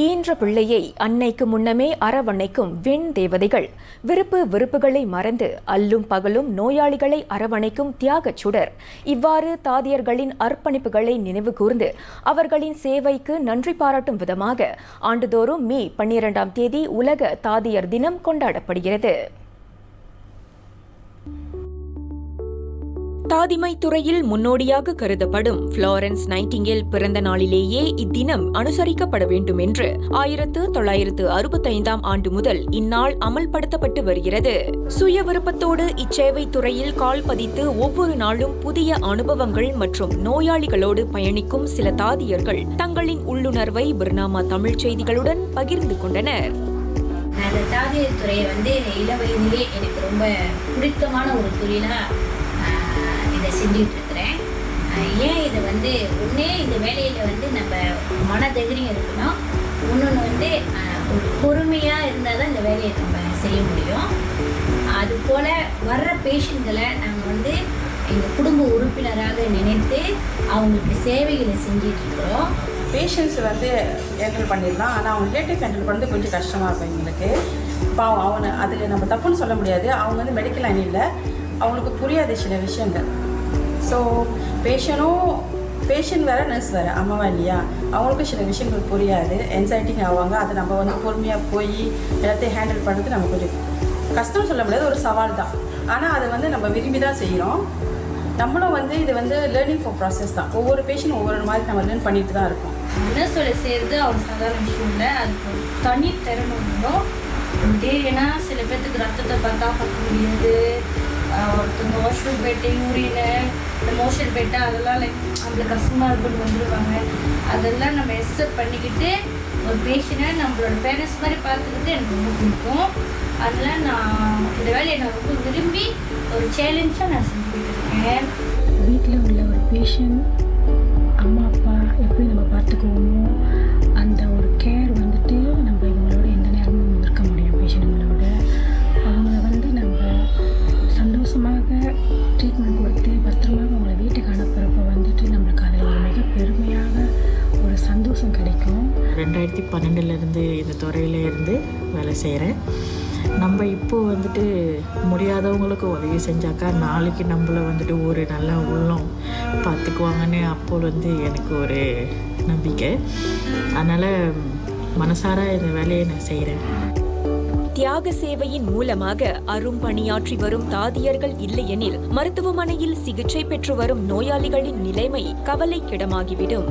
ஈன்ற பிள்ளையை அன்னைக்கு முன்னமே அரவணைக்கும் விண் தேவதைகள், விருப்பு வெறுப்புகளை மறந்து அல்லும் பகலும் நோயாளிகளை அரவணைக்கும் தியாகச் சுடர். இவ்வாறு தாதியர்களின் அர்ப்பணிப்புகளை நினைவு கூர்ந்து அவர்களின் சேவைக்கு நன்றி பாராட்டும் விதமாக ஆண்டுதோறும் மே 12ஆம் தேதி உலக தாதியர் தினம் கொண்டாடப்படுகிறது. தாதிமை துறையில் முன்னோடியாக கருதப்படும் ஃப்ளோரன்ஸ் நைட்டிங்கேல் பிறந்த நாளிலேயே இத்தினம் அனுசரிக்கப்பட வேண்டும் என்று 1965ஆம் ஆண்டு முதல் இந்நாள் அமல்படுத்தப்பட்டு வருகிறது. சுய விருப்பத்தோடு இச்சேவை துறையில் கால் பதித்து ஒவ்வொரு நாளும் புதிய அனுபவங்கள் மற்றும் நோயாளிகளோடு பயணிக்கும் சில தாதியர்கள் தங்களின் உள்ளுணர்வை பர்னாமா தமிழ் செய்திகளுடன் பகிர்ந்து கொண்டனர். அந்த தாதியர் துறையை இள வயதிலே எனக்கு ரொம்ப பிடித்தமான ஒரு தொழிலா இதை செஞ்சுட்டு இருக்கிறேன். ஏன் இதை ஒன்றே இந்த வேலையில் நம்ம மனதைரியம் இருக்கணும், இன்னொன்று ஒரு பொறுமையாக இருந்தால் தான் இந்த வேலையை நம்ம செய்ய முடியும். அதுபோல் வர்ற பேஷண்ட்களை நாங்கள் எங்கள் குடும்ப உறுப்பினராக நினைத்து அவங்களுக்கு சேவைகளை செஞ்சிட்ருக்கிறோம். பேஷண்ட்ஸ் ஹேண்டில் பண்ணிடலாம், ஆனால் அவங்க ரிலேட்டிவ் ஹேண்டில் பண்ணுறது கொஞ்சம் கஷ்டமாக இருக்கும் எங்களுக்கு. பாவம் அதில் நம்ம தப்புன்னு சொல்ல முடியாது. அவங்க மெடிக்கல் அணியில் அவங்களுக்கு புரியாது சில விஷயங்கள். ஸோ பேஷண்ட் வேறு நர்ஸ் வேறு அம்மாவா இல்லையா, அவங்களுக்கும் சில விஷயங்கள் புரியாது, என்சைட்டிங் ஆவாங்க. அதை நம்ம பொறுமையாக போய் எல்லாத்தையும் ஹேண்டில் பண்ணுறது நம்ம கொஞ்சம் கஷ்டம் சொல்ல முடியாது, ஒரு சவால் தான். ஆனால் அதை நம்ம விரும்பி தான் செய்கிறோம். நம்மளும் இது லேர்னிங் ஃபார் ப்ராசஸ் தான். ஒவ்வொரு பேஷண்ட் ஒவ்வொரு மாதிரி நம்ம லேர்ன் பண்ணிட்டு தான் இருக்கோம். நர்ஸோட செய்கிறது அவங்க சாதாரண விஷயம் இல்லை, அதுக்கு தனி திறமை வேணும். ஏன்னா சில பேர்த்துக்கு ரத்தத்தை பார்க்க முடியாது, ஒருத்தவங்க வாஷ்ரூம் போயிட்டு யூரின் இந்த மோஷன் போயிட்டு அதெல்லாம் நம்மளுக்கு கஷ்டமாக இருக்குன்னு வந்துடுவாங்க. அதெல்லாம் நம்ம எக்ஸப்ட் பண்ணிக்கிட்டு ஒரு பேஷண்ட்டை நம்மளோட பேரண்ட்ஸ் மாதிரி பார்த்துக்கிட்டு எனக்கு ரொம்ப பிடிக்கும். அதெல்லாம் நான் இந்த வேலையை நான் ரொம்ப விரும்பி ஒரு சேலஞ்சாக நான் செஞ்சுக்கிட்டு இருக்கேன். வீட்டில் உள்ள ஒரு பேஷண்ட் அம்மா அப்பா எப்படி நம்ம பார்த்துக்குவோமோ அந்த ஒரு கேர் நம்ம இவங்களோட எந்த நேரமும் இருக்க முடியும். பேஷண்ட்டுங்களோட அவங்கள நம்ம சந்தோஷமாக ட்ரீட்மெண்ட் கொடுத்து பத்திரமாக அவங்கள வீட்டுக்கு அனுப்புகிறப்ப நம்மளுக்கு அதில் ஒரு மிக பெருமையாக ஒரு சந்தோஷம் கிடைக்கும். 2012 இந்த துறையில இருந்து வேலை செய்கிறேன். நம்ம இப்போது முடியாதவங்களுக்கு உதவி செஞ்சாக்கா நாளைக்கு நம்மளை ஒரு நல்ல உள்ளம் பார்த்துக்குவாங்கன்னு அப்போது எனக்கு ஒரு நம்பிக்கை. அதனால் மனசார இந்த வேலையை நான் செய்கிறேன். தியாக சேவையின் மூலமாக அரும்பணியாற்றி வரும் தாதியர்கள் இல்லையெனில் மருத்துவமனையில் சிகிச்சை பெற்று வரும் நோயாளிகளின் நிலைமை கவலைக்கிடமாகிவிடும்.